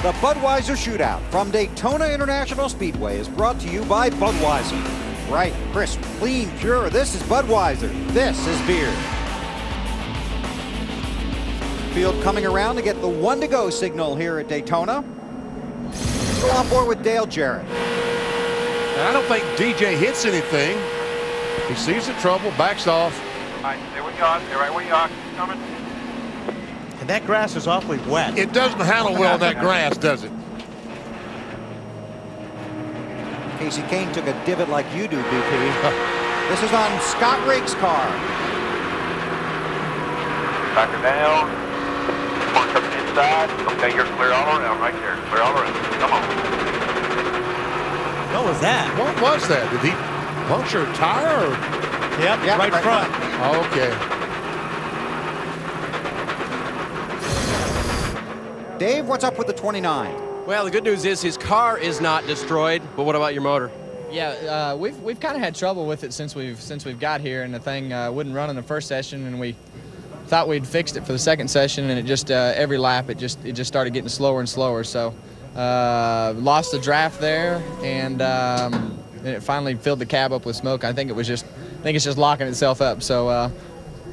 The Budweiser Shootout from Daytona International Speedway is brought to you by Budweiser. Right, crisp, clean, pure. This is Budweiser. This is beer. Field coming around to get the 1 to go signal here at Daytona. Still on board with Dale Jarrett. And I don't think DJ hits anything. He sees the trouble, backs off. All right, there we go. Stay right where you are. Coming. And that grass is awfully wet. It doesn't handle well in that grass, does it? Casey Kane took a divot like you do, BP. This is on Scott Rake's car. Back her down. Mark up the inside. Okay, you're clear all around right there. Clear all around. Come on. What was that? What was that? Did he puncture a tire? Or? Yep, right front. Okay. Dave, what's up with the 29? Well, the good news is his car is not destroyed, but what about your motor? Yeah, we've kind of had trouble with it since we've got here, and the thing wouldn't run in the first session, and we thought we'd fixed it for the second session, and it just every lap it just started getting slower and slower. So lost the draft there, and it finally filled the cab up with smoke. I think it's just locking itself up. So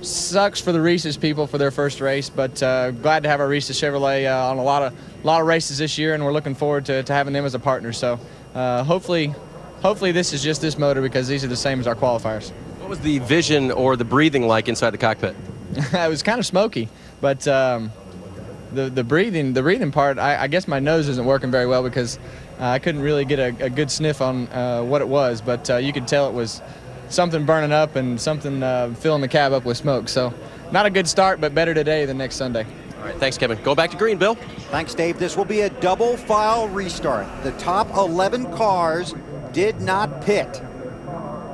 sucks for the Reese's people for their first race, but glad to have our Reese's Chevrolet on a lot of races this year, and we're looking forward to having them as a partner. So hopefully this is just this motor, because these are the same as our qualifiers. What was the vision or the breathing like inside the cockpit? It was kind of smoky, but the breathing part, I guess my nose isn't working very well, because I couldn't really get a good sniff on what it was, but you could tell it was something burning up and something filling the cab up with smoke. So not a good start, but better today than next Sunday. All right, thanks, Kevin. Go back to green, Bill. Thanks, Dave. This will be a double file restart. The top 11 cars did not pit.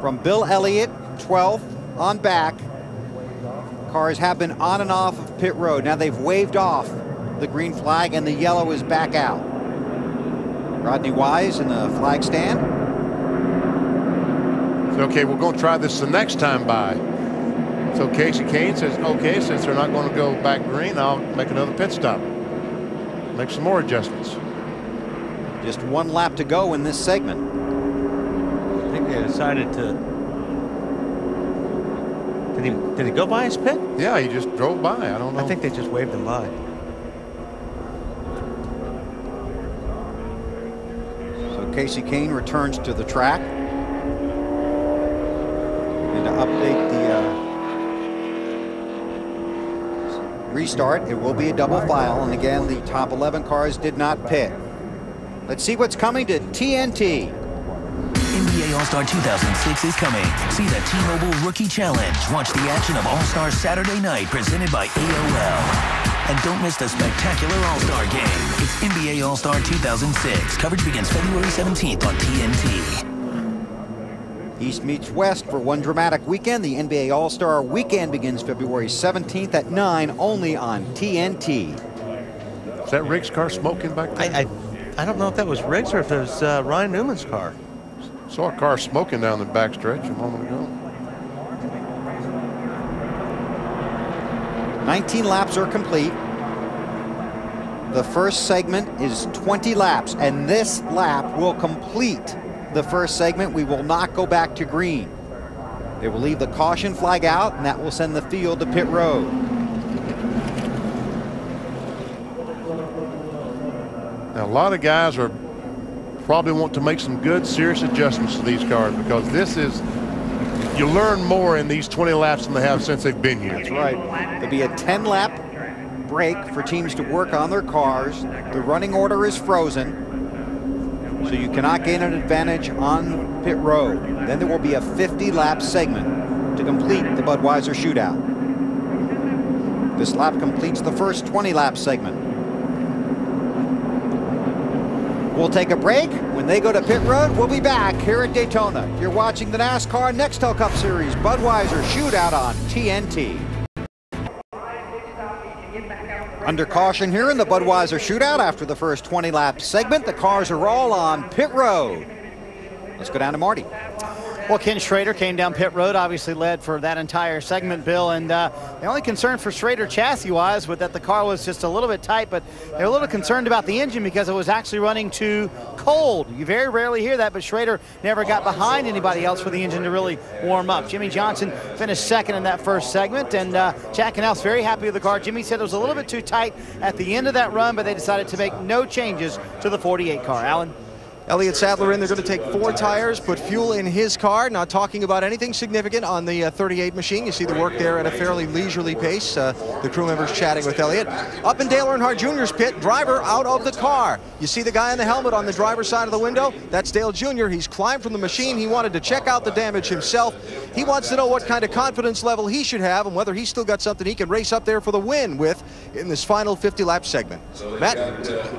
From Bill Elliott, 12th on back. Cars have been on and off of pit road. Now they've waved off the green flag, and the yellow is back out. Rodney Wise in the flag stand. Okay, we're going to try this the next time by. So Casey Kane says, okay, since they're not going to go back green, I'll make another pit stop. Make some more adjustments. Just 1 lap to go in this segment. I think they decided to. Did he go by his pit? Yeah, he just drove by. I don't know. I think they just waved him by. So Casey Kane returns to the track. And to update the restart, it will be a double file. And again, the top 11 cars did not pit. Let's see what's coming to TNT. NBA All-Star 2006 is coming. See the T-Mobile Rookie Challenge. Watch the action of All-Star Saturday night, presented by AOL. And don't miss the spectacular All-Star game. It's NBA All-Star 2006. Coverage begins February 17th on TNT. East meets West for one dramatic weekend. The NBA All-Star Weekend begins February 17th at 9, only on TNT. Is that Riggs' car smoking back there? I don't know if that was Riggs or if it was Ryan Newman's car. Saw a car smoking down the backstretch a moment ago. 19 laps are complete. The first segment is 20 laps, and this lap will complete the first segment. We will not go back to green. They will leave the caution flag out, and that will send the field to pit road. Now, a lot of guys are probably want to make some good, serious adjustments to these cars, because this is, you learn more in these 20 laps than they have since they've been here. That's right. There'll be a 10-lap break for teams to work on their cars. The running order is frozen, so you cannot gain an advantage on pit road. Then there will be a 50-lap segment to complete the Budweiser Shootout. This lap completes the first 20-lap segment. We'll take a break. When they go to pit road, we'll be back here at Daytona. You're watching the NASCAR Nextel Cup Series Budweiser Shootout on TNT. Under caution here in the Budweiser Shootout after the first 20-lap segment. The cars are all on pit road. Let's go down to Marty. Well, Ken Schrader came down pit road, obviously led for that entire segment, Bill, and the only concern for Schrader chassis-wise was that the car was just a little bit tight, but they're a little concerned about the engine because it was actually running too cold. You very rarely hear that, but Schrader never got behind anybody else for the engine to really warm up. Jimmy Johnson finished second in that first segment, and Jack Canals very happy with the car. Jimmy said it was a little bit too tight at the end of that run, but they decided to make no changes to the 48 car. Alan? Elliott Sadler in, they're going to take 4 tires, put fuel in his car, not talking about anything significant on the 38 machine. You see the work there at a fairly leisurely pace. The crew members chatting with Elliott. Up in Dale Earnhardt Jr.'s pit, driver out of the car. You see the guy in the helmet on the driver's side of the window? That's Dale Jr. He's climbed from the machine. He wanted to check out the damage himself. He wants to know what kind of confidence level he should have and whether he's still got something he can race up there for the win with in this final 50-lap segment. Matt?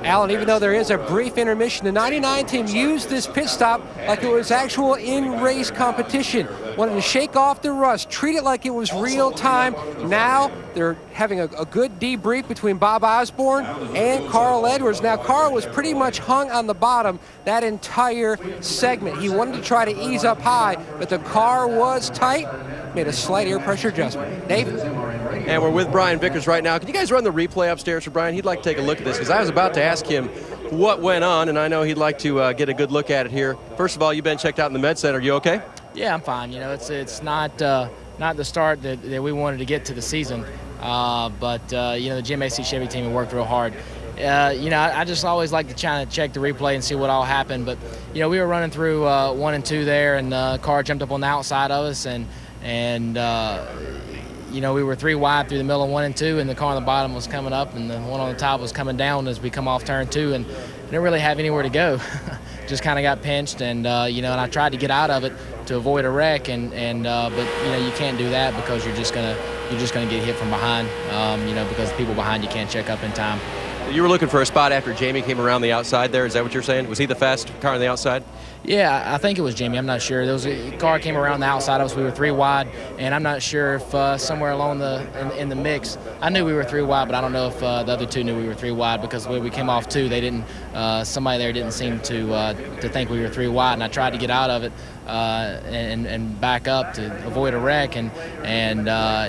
Alan, even though there is a brief intermission, the 99 team used this pit stop like it was actual in-race competition. Wanted to shake off the rust, treat it like it was real time. Now they're having a good debrief between Bob Osborne and Carl Edwards. Now Carl was pretty much hung on the bottom that entire segment. He wanted to try to ease up high, but the car was tight, made a slight air pressure adjustment. Dave? And we're with Brian Vickers right now. Can you guys run the replay upstairs for Brian? He'd like to take a look at this because I was about to ask him what went on, and I know he'd like to get a good look at it here. First of all, you've been checked out in the med center. You okay? Yeah, I'm fine. You know, it's not the start that we wanted to get to the season, but you know, the GMAC Chevy team worked real hard. You know, I just always like to try to check the replay and see what all happened. But you know, we were running through 1 and 2 there, and the car jumped up on the outside of us, and you know, we were 3 wide through the middle of 1 and 2, and the car on the bottom was coming up, and the one on the top was coming down as we come off turn 2, and didn't really have anywhere to go. Just kind of got pinched, and you know, and I tried to get out of it to avoid a wreck, but you know, you can't do that because you're just gonna get hit from behind. You know, because the people behind you can't check up in time. You were looking for a spot after Jamie came around the outside there. Is that what you're saying? Was he the fast car on the outside? Yeah, I think it was Jamie. I'm not sure. There was a car came around the outside of us. We were 3 wide, and I'm not sure if somewhere along in the mix, I knew we were 3 wide, but I don't know if the other 2 knew we were 3 wide because when we came off 2, they didn't. Somebody there didn't seem to think we were 3 wide, and I tried to get out of it and back up to avoid a wreck, and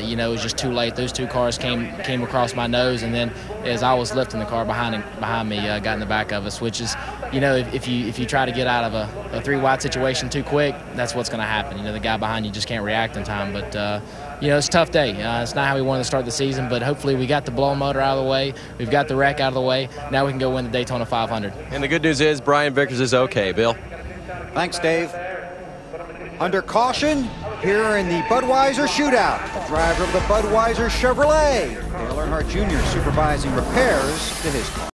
you know, it was just too late. Those 2 cars came across my nose, and then as I was lifting the car behind me, got in the back of us, which is, you know, if you try to get out of a 3 wide situation too quick, that's what's going to happen. You know, the guy behind you just can't react in time. But you know, it's a tough day. It's not how we wanted to start the season, but hopefully we got the blown motor out of the way. We've got the wreck out of the way. Now we can go win the Daytona 500. And the good news is Brian Vickers is okay. Bill? Thanks, Dave. Under caution here in the Budweiser Shootout. The driver of the Budweiser Chevrolet, Dale Earnhardt Jr., supervising repairs to his car.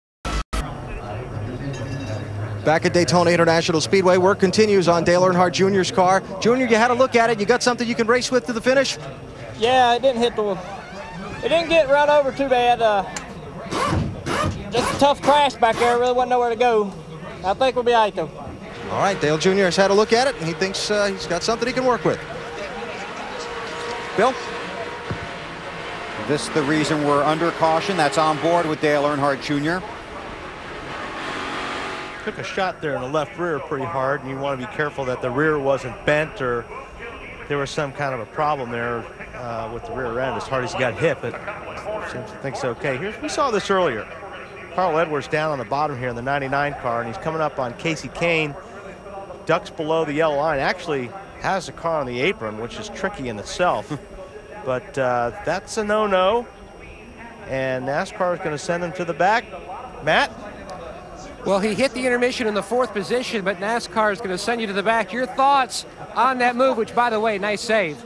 Back at Daytona International Speedway, work continues on Dale Earnhardt Jr.'s car. Junior, you had a look at it. You got something you can race with to the finish? Yeah, it didn't get run over too bad. Just a tough crash back there. Really wasn't nowhere to go. I think we'll be all right, though. All right, Dale Jr. has had a look at it, and he thinks he's got something he can work with. Bill? This is the reason we're under caution. That's on board with Dale Earnhardt Jr. Took a shot there in the left rear pretty hard, and you want to be careful that the rear wasn't bent or there was some kind of a problem there with the rear end as hard as he got hit, but seems to think it's okay. We saw this earlier. Carl Edwards down on the bottom here in the 99 car, and he's coming up on Casey Kane, ducks below the yellow line, actually has the car on the apron, which is tricky in itself. But that's a no-no, and NASCAR is going to send him to the back. Matt? Well, he hit the intermission in the 4th position, but NASCAR is going to send you to the back. Your thoughts on that move, which, by the way, nice save.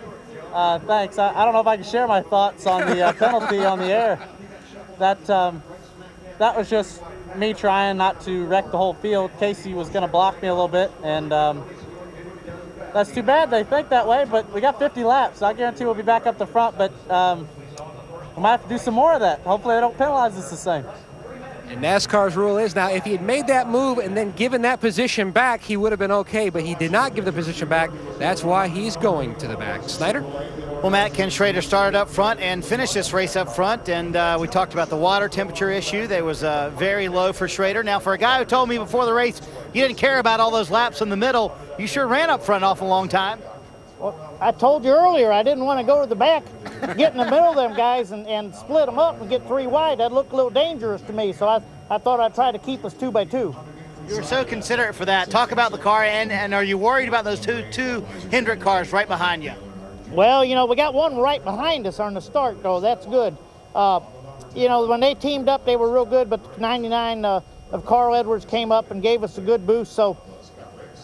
Thanks. I don't know if I can share my thoughts on the penalty on the air. That was just me trying not to wreck the whole field. Casey was going to block me a little bit, and that's too bad they think that way, but we got 50 laps. So I guarantee we'll be back up the front, but we might have to do some more of that. Hopefully they don't penalize us the same. And NASCAR's rule is now if he had made that move and then given that position back, he would have been okay, but he did not give the position back. That's why he's going to the back. Snyder? Well, Matt, Ken Schrader started up front and finished this race up front, and we talked about the water temperature issue. That was very low for Schrader. Now, for a guy who told me before the race you didn't care about all those laps in the middle, you sure ran up front an awful long time. I told you earlier I didn't want to go to the back, get in the middle of them guys and split them up and get 3 wide. That looked a little dangerous to me, so I thought I'd try to keep us 2 by 2. You were so considerate for that. Talk about the car, and are you worried about those two Hendrick cars right behind you? Well, you know, we got one right behind us on the start, though. That's good. You know, when they teamed up, they were real good, but 99 of Carl Edwards came up and gave us a good boost. So,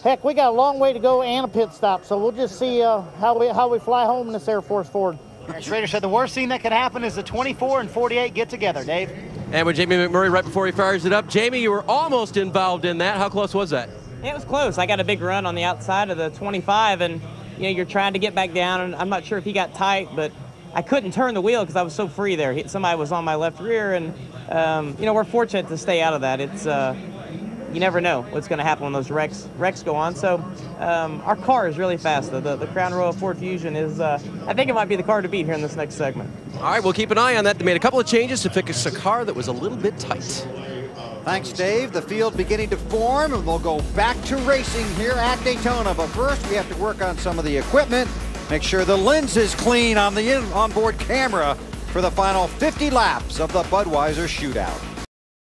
heck, we got a long way to go and a pit stop, so we'll just see how we fly home in this Air Force Ford. Schrader said the worst thing that could happen is the 24 and 48 get together, Dave. And with Jamie McMurray right before he fires it up. Jamie, you were almost involved in that. How close was that? It was close. I got a big run on the outside of the 25, and you know, you're trying to get back down, and I'm not sure if he got tight, but I couldn't turn the wheel because I was so free there. Somebody was on my left rear, and you know, we're fortunate to stay out of that. It's you never know what's going to happen when those wrecks go on. So our car is really fast. The Crown Royal Ford Fusion is, I think it might be the car to beat here in this next segment. All right, we'll keep an eye on that. They made a couple of changes to fix a car that was a little bit tight. Thanks, Dave. The field beginning to form, and we'll go back to racing here at Daytona. But first, we have to work on some of the equipment. Make sure the lens is clean on the onboard camera for the final 50 laps of the Budweiser Shootout.